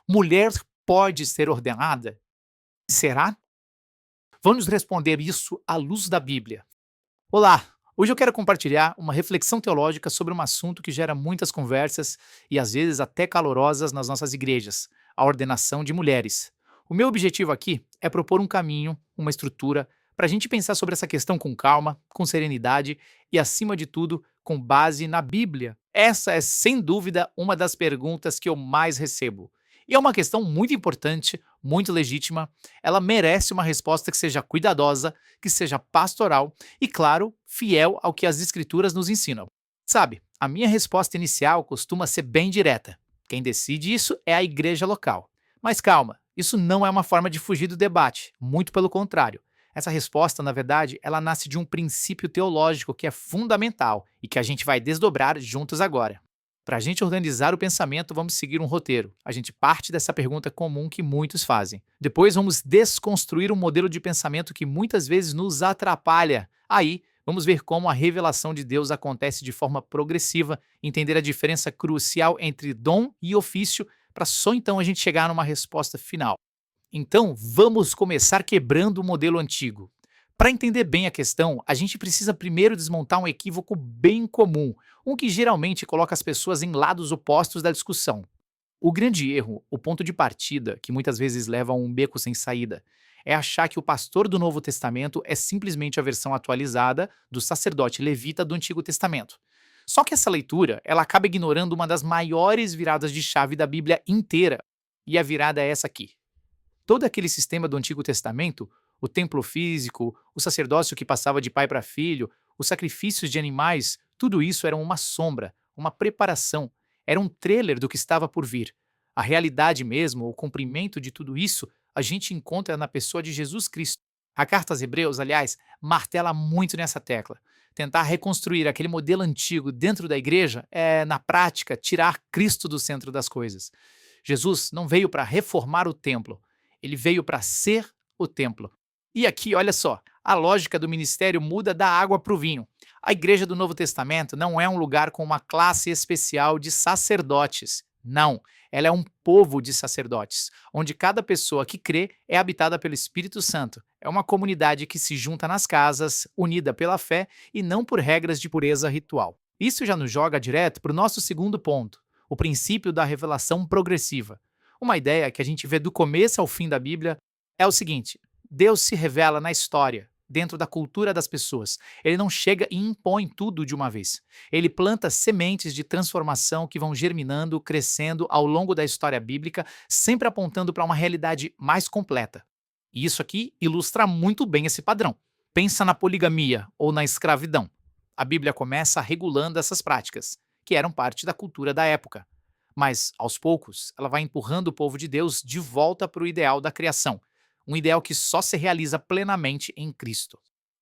Mulher pode ser ordenada? Será? Vamos responder isso à luz da Bíblia. Olá! Hoje eu quero compartilhar uma reflexão teológica sobre um assunto que gera muitas conversas e às vezes até calorosas nas nossas igrejas: a ordenação de mulheres. O meu objetivo aqui é propor um caminho, uma estrutura, para a gente pensar sobre essa questão com calma, com serenidade e, acima de tudo, com base na Bíblia. Essa é, sem dúvida, uma das perguntas que eu mais recebo. E é uma questão muito importante, muito legítima. Ela merece uma resposta que seja cuidadosa, que seja pastoral e, claro, fiel ao que as Escrituras nos ensinam. Sabe, a minha resposta inicial costuma ser bem direta. Quem decide isso é a igreja local. Mas calma, isso não é uma forma de fugir do debate, muito pelo contrário. Essa resposta, na verdade, ela nasce de um princípio teológico que é fundamental e que a gente vai desdobrar juntos agora. Para a gente organizar o pensamento, vamos seguir um roteiro. A gente parte dessa pergunta comum que muitos fazem. Depois, vamos desconstruir um modelo de pensamento que muitas vezes nos atrapalha. Aí, vamos ver como a revelação de Deus acontece de forma progressiva, entender a diferença crucial entre dom e ofício, para só então a gente chegar numa resposta final. Então, vamos começar quebrando o modelo antigo. Para entender bem a questão, a gente precisa primeiro desmontar um equívoco bem comum, um que geralmente coloca as pessoas em lados opostos da discussão. O grande erro, o ponto de partida, que muitas vezes leva a um beco sem saída, é achar que o pastor do Novo Testamento é simplesmente a versão atualizada do sacerdote levita do Antigo Testamento. Só que essa leitura, ela acaba ignorando uma das maiores viradas de chave da Bíblia inteira. E a virada é essa aqui. Todo aquele sistema do Antigo Testamento, o templo físico, o sacerdócio que passava de pai para filho, os sacrifícios de animais, tudo isso era uma sombra, uma preparação, era um trailer do que estava por vir. A realidade mesmo, o cumprimento de tudo isso, a gente encontra na pessoa de Jesus Cristo. A carta aos Hebreus, aliás, martela muito nessa tecla. Tentar reconstruir aquele modelo antigo dentro da igreja é, na prática, tirar Cristo do centro das coisas. Jesus não veio para reformar o templo, ele veio para ser o templo. E aqui, olha só, a lógica do ministério muda da água para o vinho. A igreja do Novo Testamento não é um lugar com uma classe especial de sacerdotes. Não, ela é um povo de sacerdotes, onde cada pessoa que crê é habitada pelo Espírito Santo. É uma comunidade que se junta nas casas, unida pela fé e não por regras de pureza ritual. Isso já nos joga direto para o nosso segundo ponto, o princípio da revelação progressiva. Uma ideia que a gente vê do começo ao fim da Bíblia é o seguinte: Deus se revela na história, dentro da cultura das pessoas. Ele não chega e impõe tudo de uma vez. Ele planta sementes de transformação que vão germinando, crescendo ao longo da história bíblica, sempre apontando para uma realidade mais completa. E isso aqui ilustra muito bem esse padrão. Pensa na poligamia ou na escravidão. A Bíblia começa regulando essas práticas, que eram parte da cultura da época. Mas, aos poucos, ela vai empurrando o povo de Deus de volta para o ideal da criação, um ideal que só se realiza plenamente em Cristo.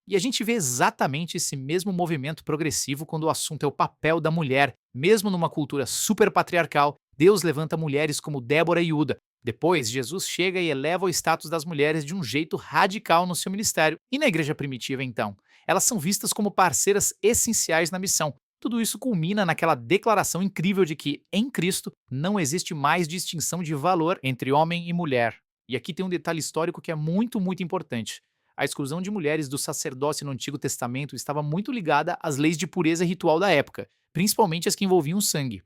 E a gente vê exatamente esse mesmo movimento progressivo quando o assunto é o papel da mulher. Mesmo numa cultura super patriarcal, Deus levanta mulheres como Débora e Uda. Depois, Jesus chega e eleva o status das mulheres de um jeito radical no seu ministério. E na igreja primitiva, então? Elas são vistas como parceiras essenciais na missão. Tudo isso culmina naquela declaração incrível de que, em Cristo, não existe mais distinção de valor entre homem e mulher. E aqui tem um detalhe histórico que é muito, muito importante. A exclusão de mulheres do sacerdócio no Antigo Testamento estava muito ligada às leis de pureza ritual da época, principalmente as que envolviam sangue.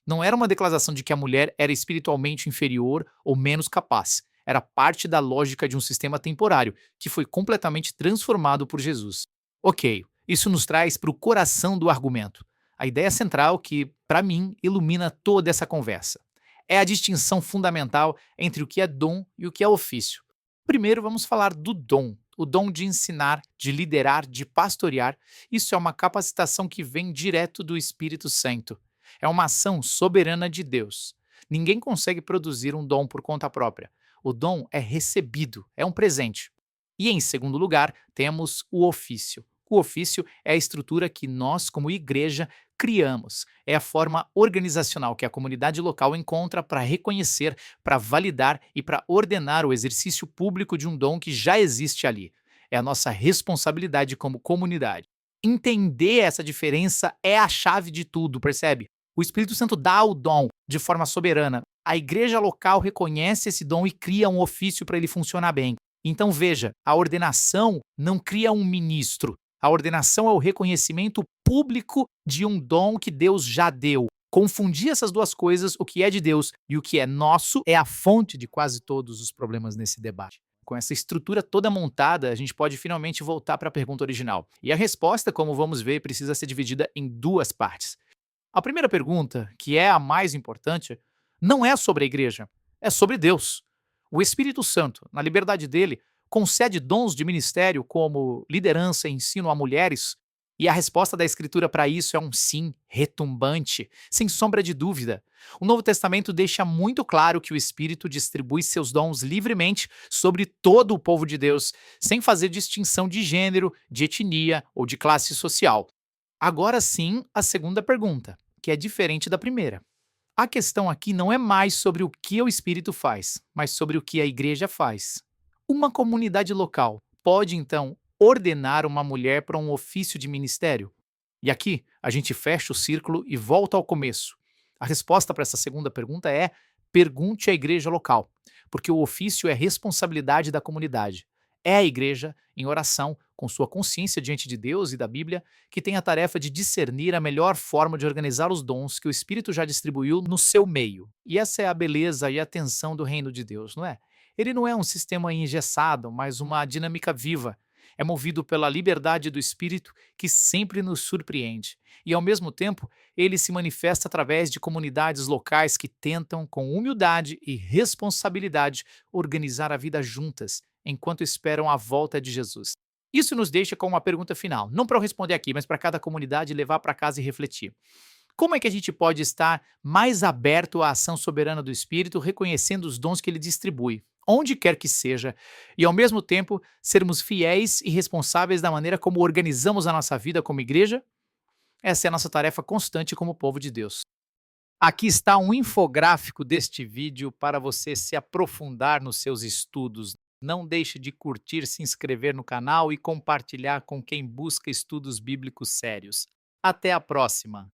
Não era uma declaração de que a mulher era espiritualmente inferior ou menos capaz. Era parte da lógica de um sistema temporário, que foi completamente transformado por Jesus. Ok, isso nos traz para o coração do argumento. A ideia central que, para mim, ilumina toda essa conversa. É a distinção fundamental entre o que é dom e o que é ofício. Primeiro, vamos falar do dom. O dom de ensinar, de liderar, de pastorear. Isso é uma capacitação que vem direto do Espírito Santo. É uma ação soberana de Deus. Ninguém consegue produzir um dom por conta própria. O dom é recebido, é um presente. E em segundo lugar, temos o ofício. O ofício é a estrutura que nós, como igreja, criamos. É a forma organizacional que a comunidade local encontra para reconhecer, para validar e para ordenar o exercício público de um dom que já existe ali. É a nossa responsabilidade como comunidade. Entender essa diferença é a chave de tudo, percebe? O Espírito Santo dá o dom, de forma soberana. A igreja local reconhece esse dom e cria um ofício para ele funcionar bem. Então veja, a ordenação não cria um ministro. A ordenação é o reconhecimento público de um dom que Deus já deu. Confundir essas duas coisas, o que é de Deus e o que é nosso, é a fonte de quase todos os problemas nesse debate. Com essa estrutura toda montada, a gente pode finalmente voltar para a pergunta original. E a resposta, como vamos ver, precisa ser dividida em duas partes. A primeira pergunta, que é a mais importante, não é sobre a igreja, é sobre Deus. O Espírito Santo, na liberdade dele, concede dons de ministério como liderança e ensino a mulheres, e a resposta da Escritura para isso é um sim retumbante, sem sombra de dúvida. O Novo Testamento deixa muito claro que o Espírito distribui seus dons livremente sobre todo o povo de Deus, sem fazer distinção de gênero, de etnia ou de classe social. Agora sim, a segunda pergunta, que é diferente da primeira. A questão aqui não é mais sobre o que o Espírito faz, mas sobre o que a igreja faz. Uma comunidade local pode, então, ordenar uma mulher para um ofício de ministério? E aqui a gente fecha o círculo e volta ao começo. A resposta para essa segunda pergunta é: pergunte à igreja local, porque o ofício é responsabilidade da comunidade. É a igreja, em oração, com sua consciência diante de Deus e da Bíblia, que tem a tarefa de discernir a melhor forma de organizar os dons que o Espírito já distribuiu no seu meio. E essa é a beleza e a tensão do reino de Deus, não é? Ele não é um sistema engessado, mas uma dinâmica viva. É movido pela liberdade do Espírito que sempre nos surpreende. E, ao mesmo tempo, ele se manifesta através de comunidades locais que tentam, com humildade e responsabilidade, organizar a vida juntas, enquanto esperam a volta de Jesus. Isso nos deixa com uma pergunta final, não para eu responder aqui, mas para cada comunidade levar para casa e refletir. Como é que a gente pode estar mais aberto à ação soberana do Espírito, reconhecendo os dons que ele distribui, onde quer que seja, e ao mesmo tempo sermos fiéis e responsáveis da maneira como organizamos a nossa vida como igreja? Essa é a nossa tarefa constante como povo de Deus. Aqui está um infográfico deste vídeo para você se aprofundar nos seus estudos. Não deixe de curtir, se inscrever no canal e compartilhar com quem busca estudos bíblicos sérios. Até a próxima!